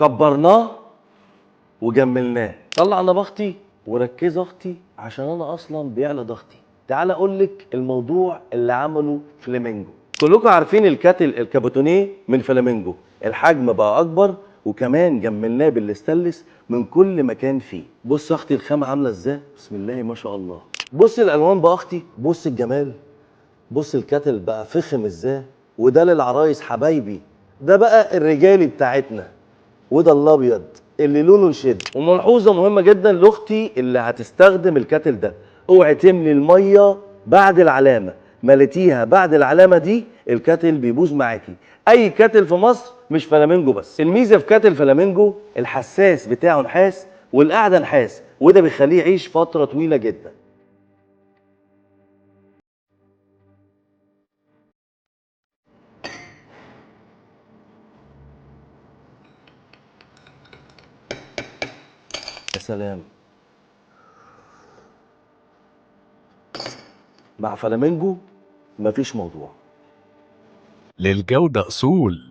كبرناه وجملناه. طلعنا بختي وركز اختي عشان انا اصلا بيعلى ضغطي. تعال اقول لك الموضوع اللي عمله فلامينجو. كلكم عارفين الكاتل الكابوتونيه من فلامينجو، الحجم بقى اكبر وكمان جملناه بالاستانلس من كل مكان فيه. بص اختي الخامه عامله ازاي، بسم الله ما شاء الله. بص الالوان بقى اختي، بص الجمال، بص الكاتل بقى فخم ازاي. وده للعرايس حبايبي، ده بقى الرجالي بتاعتنا. وده الابيض اللي لونه يشد. وملحوظه مهمه جدا لاختي اللي هتستخدم الكاتل ده، اوعي تملي الميه بعد العلامه. مليتيها بعد العلامه دي الكاتل بيبوظ معاكي. اي كاتل في مصر مش فلامينجو بس. الميزه في كاتل فلامينجو الحساس بتاعه نحاس والقعده نحاس، وده بيخليه يعيش فتره طويله جدا. يا سلام، مع فلامينجو مفيش موضوع. للجودة أصول.